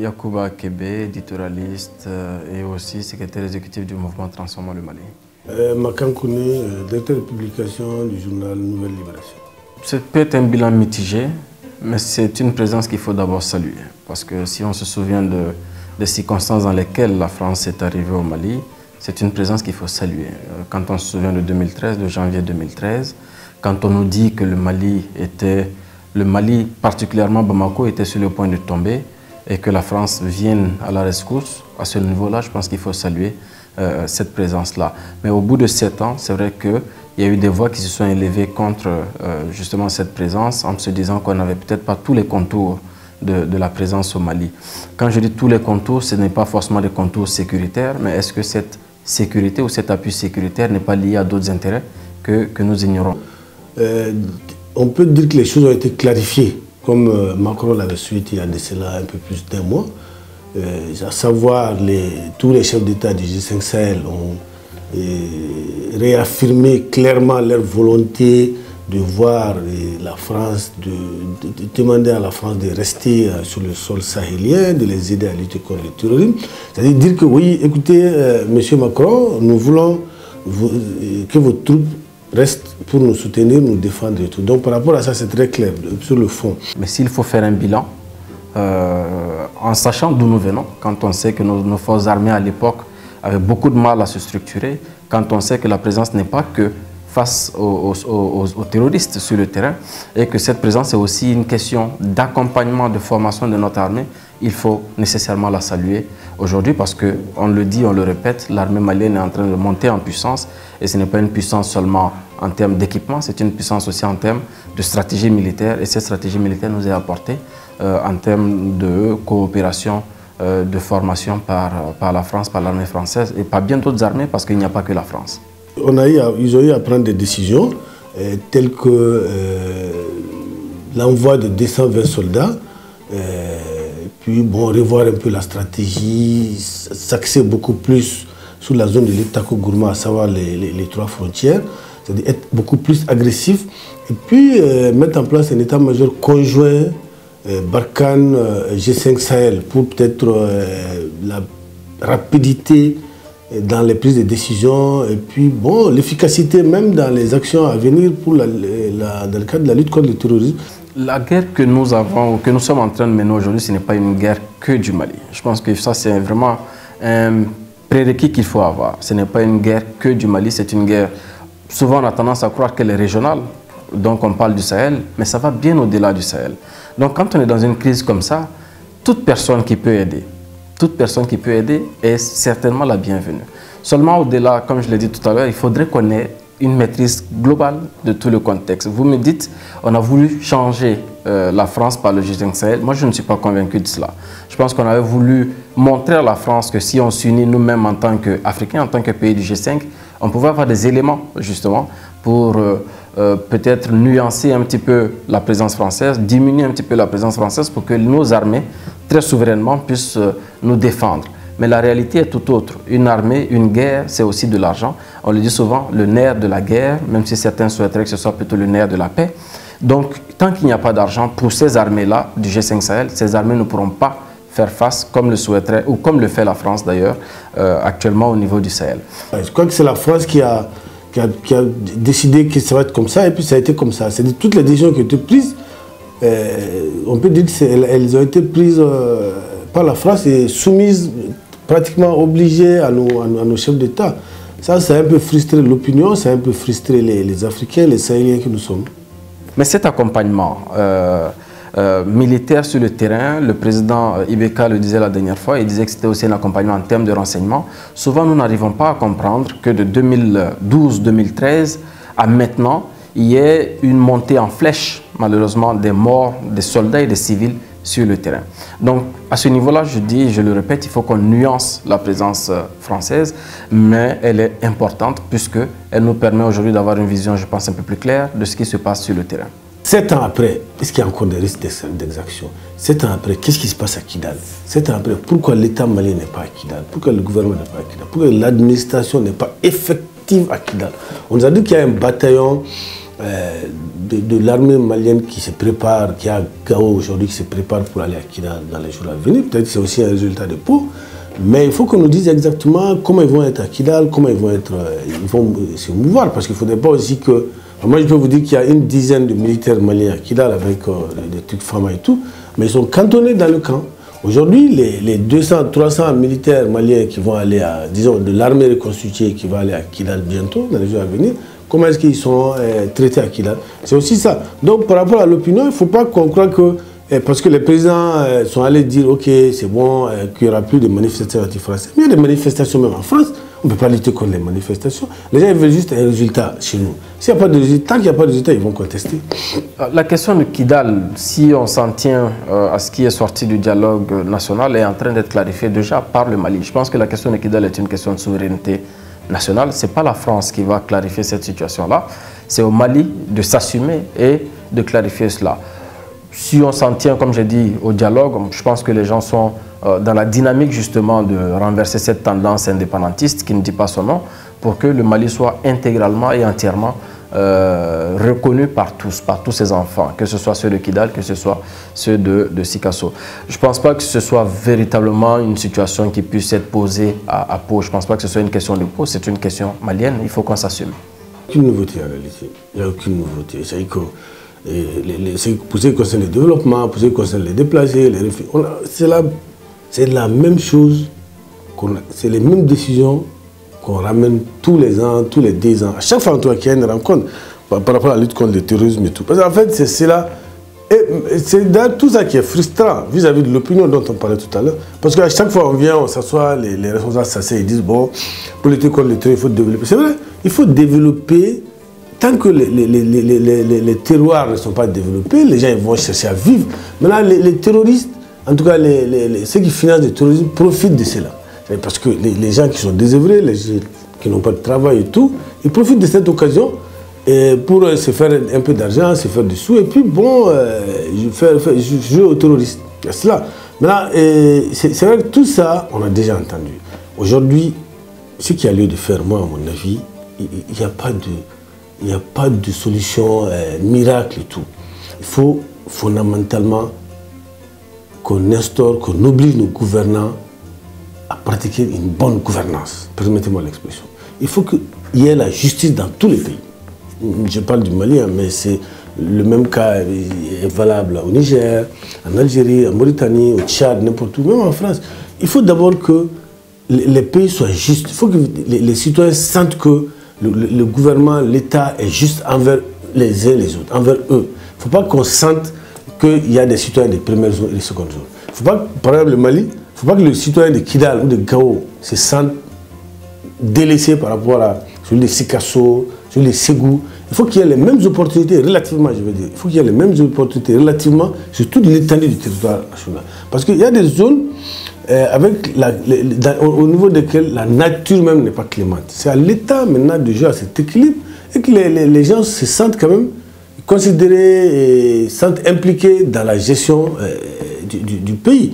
Yacouba Kébé, éditorialiste et aussi secrétaire exécutif du mouvement Transformons le Mali. Makan Kouné, directeur de publication du journal Nouvelle Libération. Ça peut être un bilan mitigé, mais c'est une présence qu'il faut d'abord saluer. Parce que si on se souvient des circonstances dans lesquelles la France est arrivée au Mali, c'est une présence qu'il faut saluer. Quand on se souvient de 2013, de janvier 2013, quand on nous dit que le Mali, particulièrement Bamako, était sur le point de tomber et que la France vienne à la rescousse, à ce niveau-là, je pense qu'il faut saluer cette présence-là. Mais au bout de 7 ans, c'est vrai qu'il y a eu des voix qui se sont élevées contre justement cette présence en se disant qu'on n'avait peut-être pas tous les contours de la présence au Mali. Quand je dis tous les contours, ce n'est pas forcément des contours sécuritaires, mais est-ce que cette sécurité ou cet appui sécuritaire n'est pas lié à d'autres intérêts que nous ignorons? On peut dire que les choses ont été clarifiées, comme Macron l'avait souhaité il y a de cela un peu plus d'1 mois. À savoir, tous les chefs d'État du G5 Sahel ont réaffirmé clairement leur volonté de voir la France, de demander à la France de rester sur le sol sahélien, de les aider à lutter contre le terrorisme. C'est-à-dire dire que oui, écoutez, Monsieur Macron, nous voulons que vos troupes restent pour nous soutenir, nous défendre et tout. Donc par rapport à ça, c'est très clair sur le fond. Mais s'il faut faire un bilan, en sachant d'où nous venons, quand on sait que nos forces armées à l'époque avaient beaucoup de mal à se structurer, quand on sait que la présence n'est pas que face aux terroristes sur le terrain et que cette présence est aussi une question d'accompagnement, de formation de notre armée, il faut nécessairement la saluer aujourd'hui parce qu'on le dit, on le répète, l'armée malienne est en train de monter en puissance et ce n'est pas une puissance seulement en termes d'équipement, c'est une puissance aussi en termes de stratégie militaire et cette stratégie militaire nous est apportée en termes de coopération, de formation par la France, par l'armée française et par bien d'autres armées parce qu'il n'y a pas que la France. Ils ont eu à prendre des décisions telles que l'envoi de 220 soldats, puis bon, revoir un peu la stratégie, s'axer beaucoup plus sur la zone de l'Etako Gourma, à savoir les 3 frontières, c'est-à-dire être beaucoup plus agressif, et puis mettre en place un état-major conjoint Barkhane G5 Sahel pour peut-être la rapidité dans les prises de décision et puis bon, l'efficacité même dans les actions à venir pour dans le cadre de la lutte contre le terrorisme. La guerre que nous avons, que nous sommes en train de mener aujourd'hui, ce n'est pas une guerre que du Mali. Je pense que ça c'est vraiment un prérequis qu'il faut avoir. Ce n'est pas une guerre que du Mali, c'est une guerre, souvent on a tendance à croire qu'elle est régionale, donc on parle du Sahel, mais ça va bien au-delà du Sahel. Donc quand on est dans une crise comme ça, toute personne qui peut aider est certainement la bienvenue. Seulement au-delà, comme je l'ai dit tout à l'heure, il faudrait qu'on ait une maîtrise globale de tout le contexte. Vous me dites, on a voulu changer la France par le G5 Sahel. Moi, je ne suis pas convaincu de cela. Je pense qu'on avait voulu montrer à la France que si on s'unit nous-mêmes en tant qu'Africains, en tant que pays du G5, on pouvait avoir des éléments justement pour peut-être nuancer un petit peu la présence française, diminuer un petit peu la présence française pour que nos armées, très souverainement, puissent nous défendre. Mais la réalité est tout autre. Une armée, une guerre, c'est aussi de l'argent. On le dit souvent, le nerf de la guerre, même si certains souhaiteraient que ce soit plutôt le nerf de la paix. Donc, tant qu'il n'y a pas d'argent pour ces armées-là, du G5 Sahel, ces armées ne pourront pas faire face comme le souhaiterait, ou comme le fait la France d'ailleurs, actuellement au niveau du Sahel. Je crois que c'est la France qui a décidé que ça va être comme ça, et puis ça a été comme ça. C'est-à-dire toutes les décisions qui ont été prises, on peut dire qu'elles ont été prises par la France et soumises, pratiquement obligées à nos chefs d'État. Ça a un peu frustré l'opinion, ça a un peu frustré les Africains, les Sahéliens que nous sommes. Mais cet accompagnement militaire sur le terrain, le président Ibeka le disait la dernière fois, il disait que c'était aussi un accompagnement en termes de renseignement. Souvent, nous n'arrivons pas à comprendre que de 2012-2013 à maintenant, il y ait une montée en flèche, malheureusement, des morts, des soldats et des civils sur le terrain. Donc, à ce niveau-là, je dis, je le répète, il faut qu'on nuance la présence française, mais elle est importante puisqu'elle nous permet aujourd'hui d'avoir une vision, je pense, un peu plus claire de ce qui se passe sur le terrain. 7 ans après, est-ce qu'il y a encore des risques d'exaction? 7 ans après, qu'est-ce qui se passe à Kidal? 7 ans après, pourquoi l'État malien n'est pas à Kidal? Pourquoi le gouvernement n'est pas à Kidal? Pourquoi l'administration n'est pas effective à Kidal? On nous a dit qu'il y a un bataillon de l'armée malienne qui se prépare, qui a Gao aujourd'hui, qui se prépare pour aller à Kidal dans les jours à venir. Peut-être que c'est aussi un résultat de peau. Mais il faut qu'on nous dise exactement comment ils vont être à Kidal, comment ils vont se mouvoir. Parce qu'il ne faudrait pas aussi que... Moi, je peux vous dire qu'il y a une dizaine de militaires maliens à Kidal avec des trucs Fama et tout. Mais ils sont cantonnés dans le camp. Aujourd'hui, les 200, 300 militaires maliens qui vont aller à, disons, de l'armée reconstituée qui va aller à Kidal bientôt, dans les jours à venir, comment est-ce qu'ils sont traités à Kidal? C'est aussi ça. Donc, par rapport à l'opinion, il ne faut pas qu'on croie que, parce que les présidents sont allés dire, ok, c'est bon, qu'il n'y aura plus de manifestations anti-français. Mais il y a des manifestations même en France. On ne peut pas lutter contre les manifestations. Les gens ils veulent juste un résultat chez nous. S'il n'y a pas de résultat, tant qu'il n'y a pas de résultat, ils vont contester. La question de Kidal, si on s'en tient à ce qui est sorti du dialogue national, est en train d'être clarifiée déjà par le Mali. Je pense que la question de Kidal est une question de souveraineté nationale. Ce n'est pas la France qui va clarifier cette situation-là. C'est au Mali de s'assumer et de clarifier cela. Si on s'en tient, comme j'ai dit, au dialogue, je pense que les gens sont dans la dynamique justement de renverser cette tendance indépendantiste qui ne dit pas son nom pour que le Mali soit intégralement et entièrement reconnu par tous ses enfants, que ce soit ceux de Kidal, que ce soit ceux de Sikasso. Je ne pense pas que ce soit véritablement une situation qui puisse être posée à Pau. Je ne pense pas que ce soit une question de Pau, c'est une question malienne, il faut qu'on s'assume. Aucune nouveauté en réalité, il n'y a aucune nouveauté. C'est que pour ce qui concerne le développement, pour ce qui concerne les déplacés, les réfugiés, c'est la même chose, c'est les mêmes décisions qu'on ramène tous les ans, tous les 2 ans. À chaque fois qu'il y a une rencontre par rapport à la lutte contre le terrorisme et tout. Parce qu'en fait, c'est là. Et c'est tout ça qui est frustrant vis-à-vis de l'opinion dont on parlait tout à l'heure. Parce qu'à chaque fois on vient, on s'assoit, les responsables s'asseyent et disent bon, pour lutter contre le terrorisme, il faut développer. C'est vrai, il faut développer. Tant que les terroirs ne sont pas développés, les gens ils vont chercher à vivre. Maintenant, les terroristes, en tout cas ceux qui financent le terrorisme, profitent de cela. Parce que les gens qui sont désœuvrés, les gens qui n'ont pas de travail et tout, ils profitent de cette occasion pour se faire un peu d'argent, se faire des sous, et puis bon, jouer aux terroristes. C'est cela. Maintenant, c'est vrai que tout ça, on a déjà entendu. Aujourd'hui, ce qu'il y a lieu de faire, moi, à mon avis, il n'y a pas de solution miracle et tout. Il faut fondamentalement qu'on instaure, qu'on oblige nos gouvernants à pratiquer une bonne gouvernance. Permettez-moi l'expression. Il faut qu'il y ait la justice dans tous les pays. Je parle du Mali, mais c'est le même cas est valable au Niger, en Algérie, en Mauritanie, au Tchad, n'importe où, même en France. Il faut d'abord que les pays soient justes. Il faut que les citoyens sentent que le gouvernement, l'État est juste envers les uns et les autres, envers eux. Il ne faut pas qu'on sente qu'il y a des citoyens des premières zones et des secondes zones. Il ne faut pas, par exemple, le Mali, il ne faut pas que le citoyen de Kidal ou de Gao se sente délaissé par rapport à celui de Sikasso, celui de Ségou. Il faut qu'il y ait les mêmes opportunités, relativement, je veux dire. Il faut qu'il y ait les mêmes opportunités, relativement, sur toute l'étendue du territoire national. Parce qu'il y a des zones au niveau desquelles la nature même n'est pas clémente. C'est à l'État maintenant de jouer à cet équilibre et que les gens se sentent quand même considérés et se sentent impliqués dans la gestion du pays.